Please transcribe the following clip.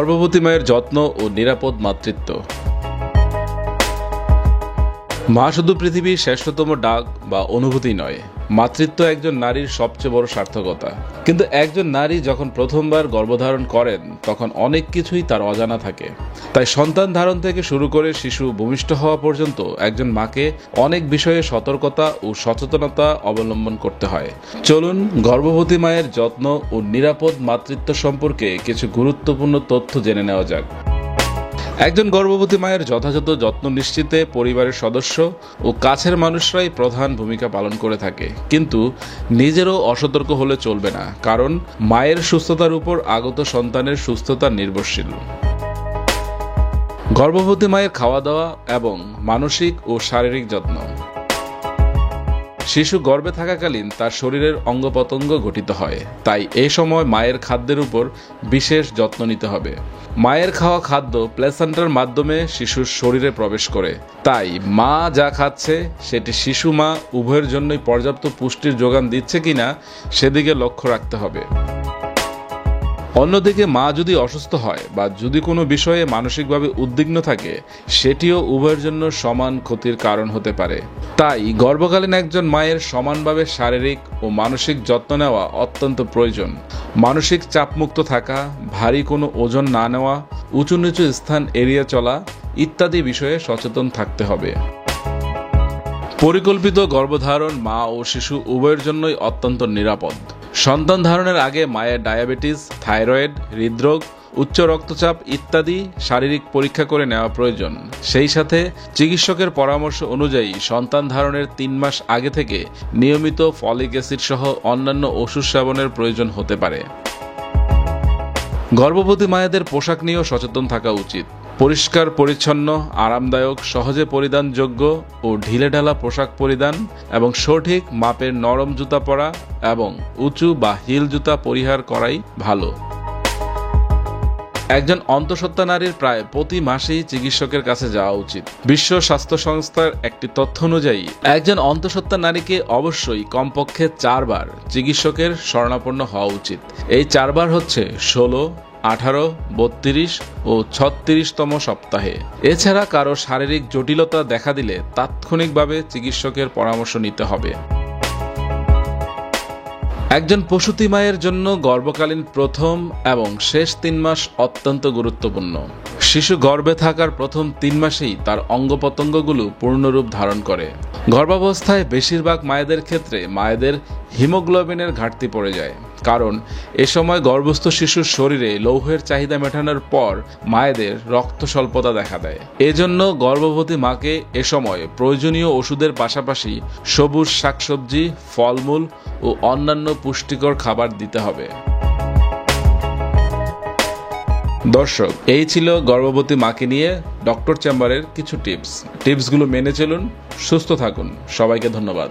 গর্ভবতী মায়ের যত্ন ও নিরাপদ মাতৃত্ব। মা শুধু পৃথিবীর শ্রেষ্ঠতম ডাক বা অনুভূতি নয়, মাতৃত্ব একজন নারীর সবচেয়ে বড় সার্থকতা। কিন্তু একজন নারী যখন প্রথমবার গর্ভধারণ করেন তখন অনেক কিছুই তার অজানা থাকে। তাই সন্তান ধারণ থেকে শুরু করে শিশু ভূমিষ্ঠ হওয়া পর্যন্ত একজন মাকে অনেক বিষয়ে সতর্কতা ও সচেতনতা অবলম্বন করতে হয়। চলুন গর্ভবতী মায়ের যত্ন ও নিরাপদ মাতৃত্ব সম্পর্কে কিছু গুরুত্বপূর্ণ তথ্য জেনে নেওয়া যাক। একজন গর্ভবতী মায়ের যথাযথ যত্ন নিশ্চিতে পরিবারের সদস্য ও কাছের মানুষরাই প্রধান ভূমিকা পালন করে থাকে, কিন্তু নিজেরও অসতর্ক হলে চলবে না, কারণ মায়ের সুস্থতার উপর আগত সন্তানের সুস্থতা নির্ভরশীল। গর্ভবতী মায়ের খাওয়া দাওয়া এবং মানসিক ও শারীরিক যত্ন। শিশু গর্ভে থাকাকালীন তার শরীরের অঙ্গ প্রত্যঙ্গ গঠিত হয়, তাই এই সময় মায়ের খাদ্যের উপর বিশেষ যত্ন নিতে হবে। মায়ের খাওয়া খাদ্য প্লেসেন্টার মাধ্যমে শিশুর শরীরে প্রবেশ করে, তাই মা যা খাচ্ছে সেটি শিশু মা উভয়ের জন্যই পর্যাপ্ত পুষ্টির যোগান দিচ্ছে কিনা সেদিকে লক্ষ্য রাখতে হবে। অন্যদিকে মা যদি অসুস্থ হয় বা যদি কোনো বিষয়ে মানসিকভাবে উদ্বিগ্ন থাকে, সেটিও উভয়ের জন্য সমান ক্ষতির কারণ হতে পারে। তাই গর্ভকালীন একজন মায়ের সমানভাবে শারীরিক ও মানসিক যত্ন নেওয়া অত্যন্ত প্রয়োজন। মানসিক চাপমুক্ত থাকা, ভারী কোনো ওজন না নেওয়া, উঁচু নিচু স্থান এড়িয়ে চলা ইত্যাদি বিষয়ে সচেতন থাকতে হবে। পরিকল্পিত গর্ভধারণ মা ও শিশু উভয়ের জন্যই অত্যন্ত নিরাপদ। সন্তান ধারণের আগে মায়ের ডায়াবেটিস, থাইরয়েড, হৃদরোগ, উচ্চ রক্তচাপ ইত্যাদি শারীরিক পরীক্ষা করে নেওয়া প্রয়োজন। সেই সাথে চিকিৎসকের পরামর্শ অনুযায়ী সন্তান ধারণের 3 মাস আগে থেকে নিয়মিত ফলিক অ্যাসিড সহ অন্যান্য ওষুধ সেবনের প্রয়োজন হতে পারে। গর্ভবতী মায়েদের পোশাক নিয়েও সচেতন থাকা উচিত। পরিষ্কার পরিচ্ছন্ন, আরামদায়ক, সহজে পরিধানযোগ্য ও ঢিলেঢালা পোশাক পরিধান এবং সঠিক মাপের নরম জুতা পরা এবং উঁচু বা হিল জুতা পরিহার করাই ভালো। একজন অন্তঃসত্ত্বা নারীর প্রায় প্রতি মাসেই চিকিৎসকের কাছে যাওয়া উচিত। বিশ্ব স্বাস্থ্য সংস্থার একটি তথ্য অনুযায়ী একজন অন্তঃসত্ত্বা নারীকে অবশ্যই কমপক্ষে 4 বার চিকিৎসকের শরণাপন্ন হওয়া উচিত। এই 4 বার হচ্ছে 16, 18, 32 ও 36তম সপ্তাহে। এছাড়া কারো শারীরিক জটিলতা দেখা দিলে তাৎক্ষণিকভাবে চিকিৎসকের পরামর্শ নিতে হবে। একজন প্রসূতি মায়ের জন্য গর্ভকালীন প্রথম এবং শেষ 3 মাস অত্যন্ত গুরুত্বপূর্ণ। শিশু গর্ভে থাকার প্রথম 3 মাসেই তার অঙ্গ প্রত্যঙ্গগুলো পূর্ণরূপ ধারণ করে। গর্ভাবস্থায় বেশিরভাগ মায়েদের ক্ষেত্রে মায়েদের হিমোগ্লোবিনের ঘাটতি পড়ে যায়, কারণ এ সময় গর্ভস্থ শিশুর শরীরে লৌহের চাহিদা মেটানোর পর মায়েদের রক্ত স্বল্পতা দেখা দেয়। এজন্য গর্ভবতী মাকে এ সময় প্রয়োজনীয় ওষুধের পাশাপাশি সবুজ শাকসবজি, ফলমূল ও অন্যান্য পুষ্টিকর খাবার দিতে হবে। দর্শক, এই ছিল গর্ভবতী মাকে নিয়ে ডক্টর চেম্বারের কিছু টিপসগুলো মেনে চলুন, সুস্থ থাকুন। সবাইকে ধন্যবাদ।